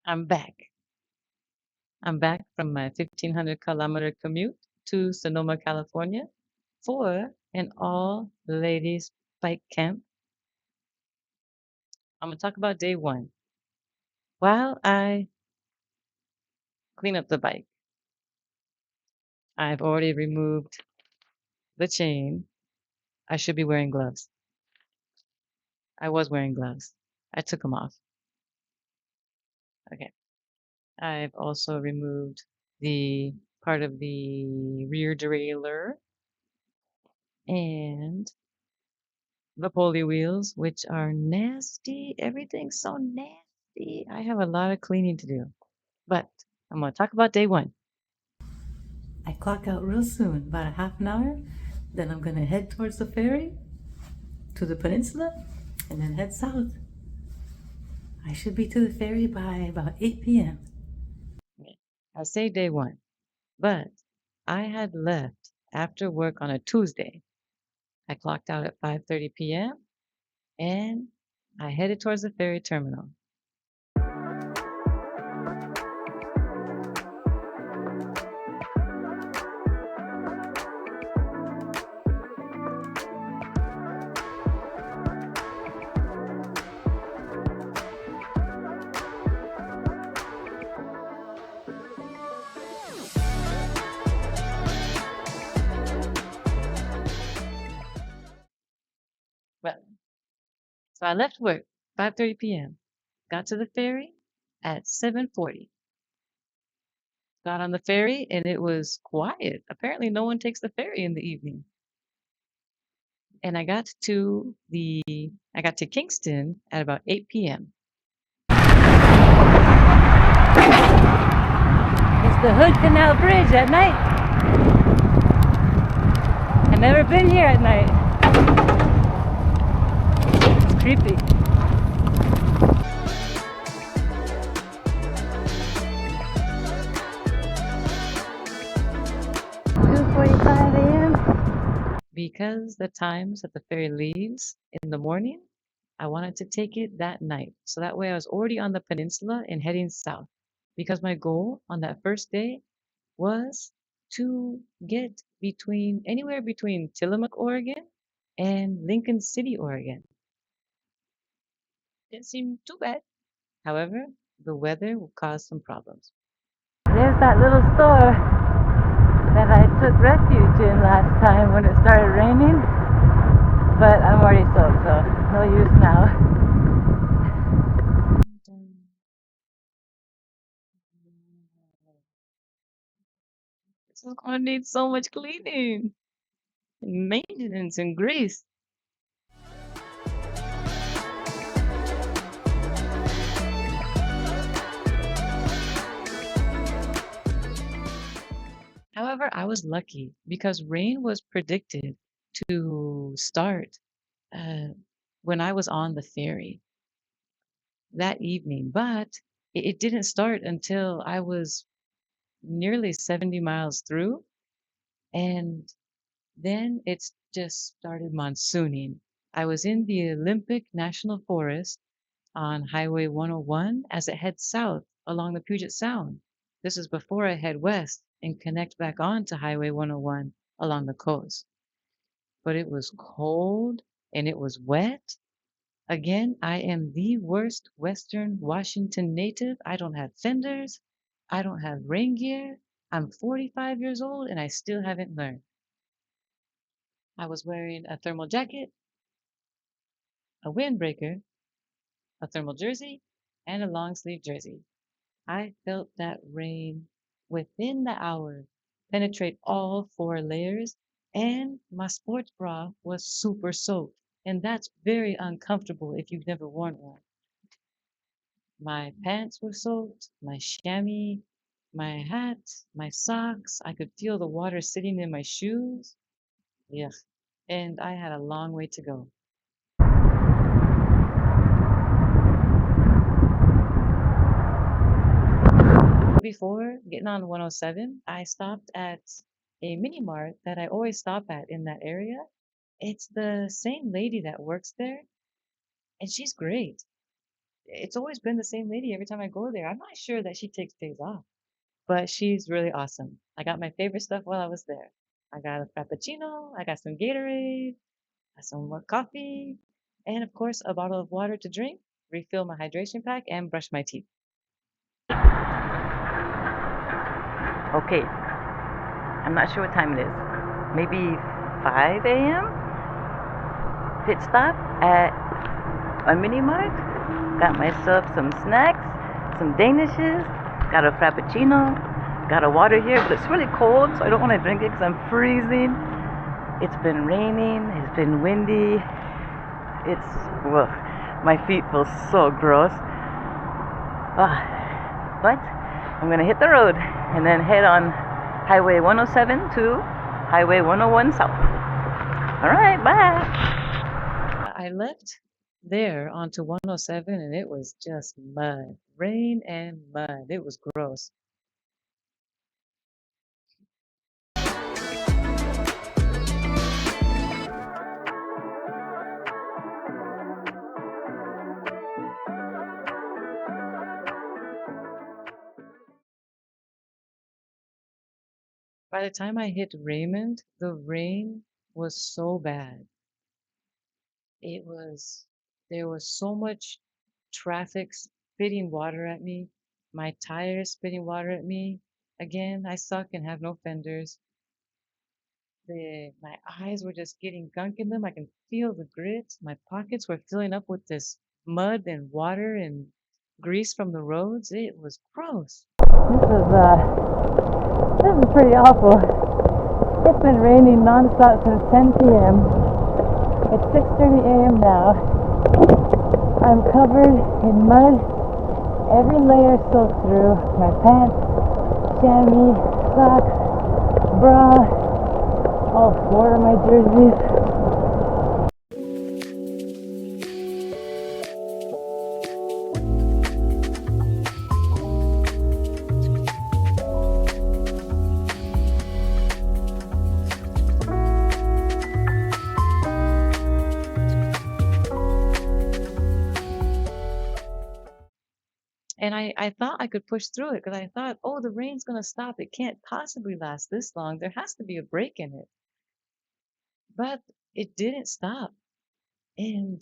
I'm back. I'm back from my 1,500-kilometer commute to Sonoma, California for an all-ladies bike camp. I'm going to talk about day one. While I clean up the bike, I've already removed the chain. I should be wearing gloves. I was wearing gloves. I took them off. Okay. I've also removed the part of the rear derailleur and the pulley wheels, which are nasty. Everything's so nasty. I have a lot of cleaning to do. But I'm going to talk about day one. I clock out real soon, about a half an hour. Then I'm gonna head towards the ferry to the peninsula and then head south. I should be to the ferry by about 8 p.m. I say day one, but I had left after work on a Tuesday. I clocked out at 5:30 p.m. and I headed towards the ferry terminal. Well, so I left work 5:30 p.m. Got to the ferry at 7:40. Got on the ferry and it was quiet. Apparently no one takes the ferry in the evening. And I got to Kingston at about 8 p.m. It's the Hood Canal Bridge at night. I've never been here at night. It's creepy. 2:45 a.m. Because the times that the ferry leaves in the morning, I wanted to take it that night. So that way I was already on the peninsula and heading south. Because my goal on that first day was to get anywhere between Tillamook, Oregon and Lincoln City, Oregon. Didn't seem too bad. However, the weather will cause some problems. There's that little store that I took refuge in last time when it started raining. But I'm already soaked, so no use now. This is going to need so much cleaning and maintenance and grease. However, I was lucky because rain was predicted to start uh, when I was on the ferry that evening, but it didn't start until I was nearly 70 miles through, and then it's just started monsooning. I was in the Olympic National Forest on Highway 101 as it heads south along the Puget Sound. This is before I head west and connect back on to Highway 101 along the coast. But it was cold and it was wet. Again, I am the worst Western Washington native. I don't have fenders. I don't have rain gear. I'm 45 years old and I still haven't learned. I was wearing a thermal jacket, a windbreaker, a thermal jersey, and a long sleeve jersey. I felt that rain within the hour penetrate all 4 layers, and my sports bra was super soaked. And that's very uncomfortable if you've never worn one. My pants were soaked, my chamois, my hat, my socks. I could feel the water sitting in my shoes. Yeah. And I had a long way to go. Before getting on 107, I stopped at a mini mart that I always stop at in that area. It's the same lady that works there, and she's great. it's always been the same lady every time I go there. I'm not sure that she takes days off, but she's really awesome. I got my favorite stuff while I was there. I got a frappuccino, I got some Gatorade, got some more coffee, and of course, a bottle of water to drink, refill my hydration pack, and brush my teeth. Okay, I'm not sure what time it is. Maybe 5 a.m. Pit stop at a mini mart. Got myself some snacks, some danishes, got a frappuccino, got a water here, but it's really cold, so I don't want to drink it because I'm freezing. It's been raining, it's been windy. It's, ugh, my feet feel so gross. But I'm gonna hit the road and then head on Highway 107 to Highway 101 South. All right, bye. I left there onto 107 and it was just mud, rain and mud. It was gross. By the time I hit Raymond, the rain was so bad. It was, there was so much traffic spitting water at me, my tires spitting water at me. Again, I suck and have no fenders. My eyes were just getting gunk in them. I can feel the grit. My pockets were filling up with this mud and water and grease from the roads. It was gross. This is pretty awful. It's been raining nonstop since 10 p.m. It's 6:30 a.m. now. I'm covered in mud. Every layer soaked through. My pants, chamois, socks, bra, all four of my jerseys. And I thought I could push through it because I thought, oh, the rain's going to stop. It can't possibly last this long. There has to be a break in it. But it didn't stop. And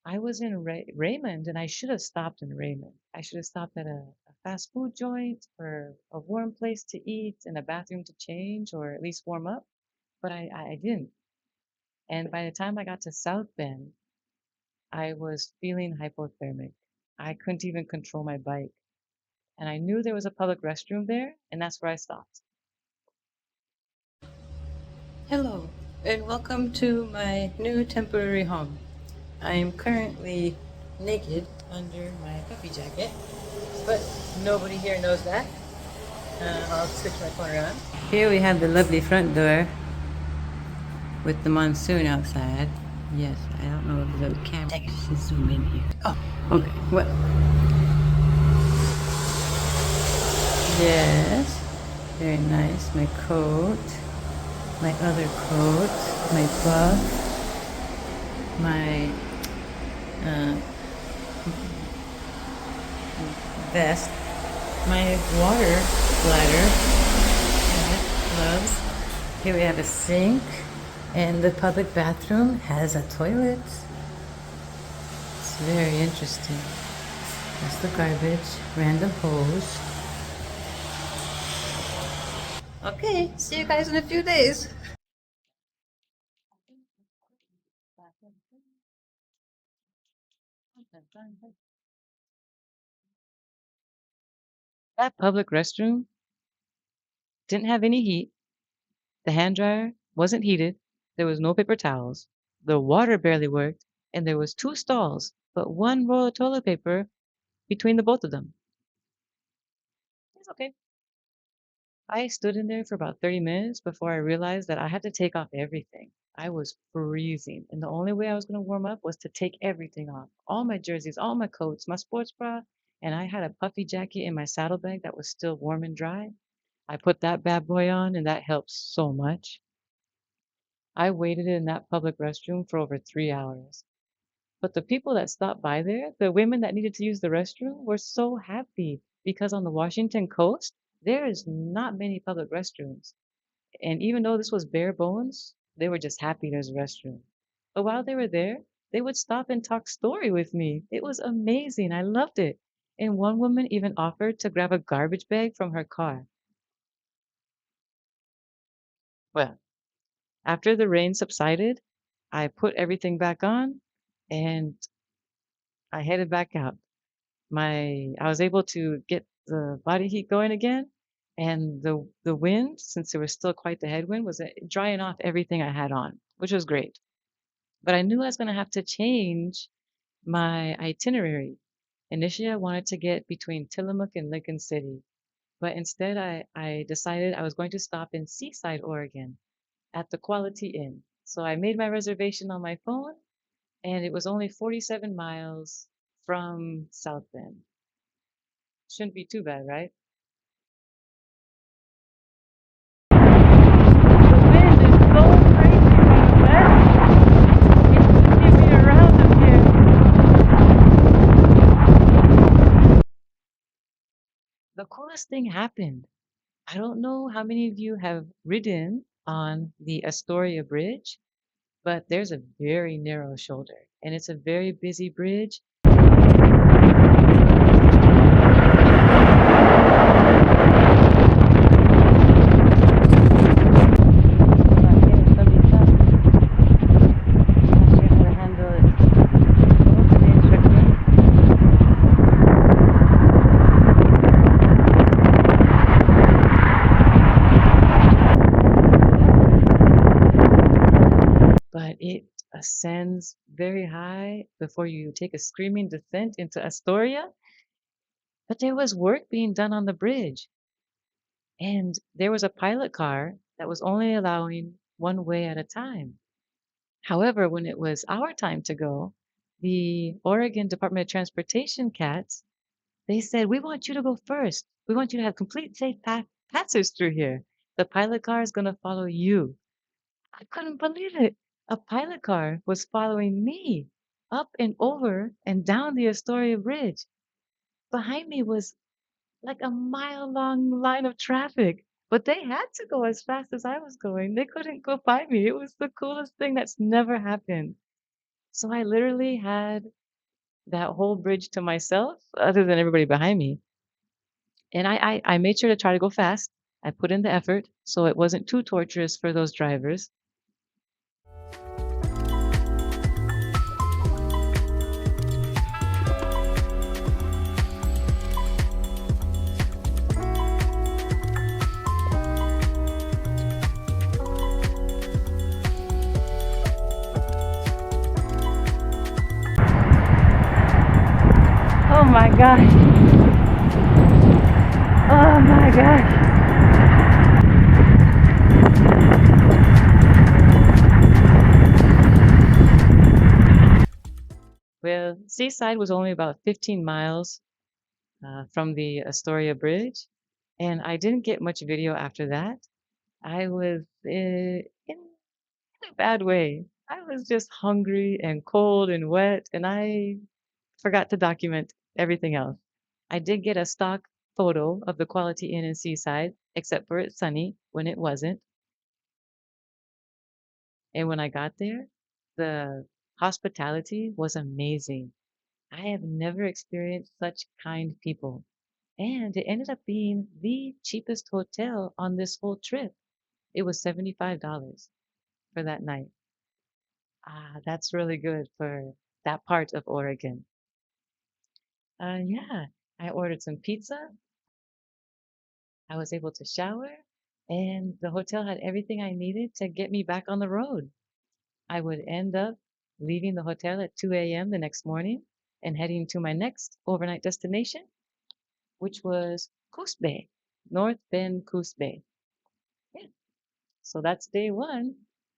I was in Raymond and I should have stopped in Raymond. I should have stopped at a fast food joint or a warm place to eat and a bathroom to change or at least warm up. But I didn't. And by the time I got to South Bend, I was feeling hypothermic. I couldn't even control my bike. And I knew there was a public restroom there, and that's where I stopped. Hello, and welcome to my new temporary home. I am currently naked under my puffy jacket, but nobody here knows that. I'll switch my phone around. Here we have the lovely front door with the monsoon outside. Yes, I don't know if the camera can zoom in here. Oh, okay. What? Yes, very nice. My coat, my other coat, my buff, my vest, my water bladder, gloves. Here we have a sink, and the public bathroom has a toilet. It's very interesting. That's the garbage, random hose. Okay, see you guys in a few days. That public restroom didn't have any heat. The hand dryer wasn't heated. There was no paper towels. The water barely worked, and there was two stalls, but one roll of toilet paper between the both of them. It's okay. I stood in there for about 30 minutes before I realized that I had to take off everything. I was freezing, and the only way I was going to warm up was to take everything off. All my jerseys, all my coats, my sports bra, and I had a puffy jacket in my saddlebag that was still warm and dry. I put that bad boy on, and that helped so much. I waited in that public restroom for over 3 hours. But the people that stopped by there, the women that needed to use the restroom, were so happy because on the Washington coast, there is not many public restrooms. And even though this was bare bones, they were just happy there's a restroom. But while they were there, they would stop and talk story with me. It was amazing. I loved it. And one woman even offered to grab a garbage bag from her car. Well, after the rain subsided, I put everything back on and I headed back out. I was able to get the body heat going again, and the wind, since there was still quite the headwind, was drying off everything I had on, which was great. But I knew I was going to have to change my itinerary. Initially, I wanted to get between Tillamook and Lincoln City, but instead I decided I was going to stop in Seaside, Oregon at the Quality Inn. So I made my reservation on my phone, and it was only 47 miles from South Bend. Shouldn't be too bad, right? The wind is so crazy from the west. It's pushing me around up here. The coolest thing happened. I don't know how many of you have ridden on the Astoria Bridge, but there's a very narrow shoulder and it's a very busy bridge. But it ascends very high before you take a screaming descent into Astoria. But there was work being done on the bridge, and there was a pilot car that was only allowing one way at a time. However, when it was our time to go, the Oregon Department of Transportation cats, they said, "We want you to go first. We want you to have complete safe passage through here. The pilot car is going to follow you." I couldn't believe it. A pilot car was following me up and over and down the Astoria Bridge. Behind me was like a mile-long line of traffic, but they had to go as fast as I was going. They couldn't go by me. It was the coolest thing that's never happened. So I literally had that whole bridge to myself, other than everybody behind me. And I made sure to try to go fast. I put in the effort so it wasn't too torturous for those drivers. Oh my gosh. Oh my gosh. Well, Seaside was only about 15 miles from the Astoria Bridge, and I didn't get much video after that. I was in a bad way. I was just hungry and cold and wet, and I forgot to document everything else. I did get a stock photo of the Quality Inn in Seaside, except for it's sunny when it wasn't. And when I got there, the hospitality was amazing. I have never experienced such kind people. And it ended up being the cheapest hotel on this whole trip. It was $75 for that night. Ah, that's really good for that part of Oregon. Yeah, I ordered some pizza. I was able to shower, and the hotel had everything I needed to get me back on the road. I would end up leaving the hotel at 2 a.m. the next morning and heading to my next overnight destination, which was Coos Bay, North Bend, Coos Bay. Yeah. So that's day one.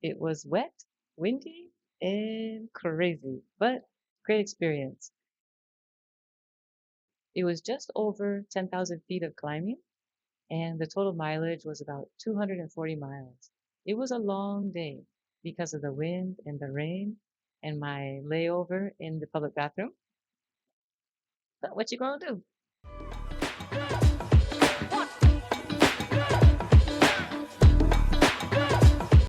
It was wet, windy, and crazy, but great experience. It was just over 10,000 feet of climbing, and the total mileage was about 240 miles. It was a long day because of the wind and the rain, and my layover in the public bathroom. But what you gonna do?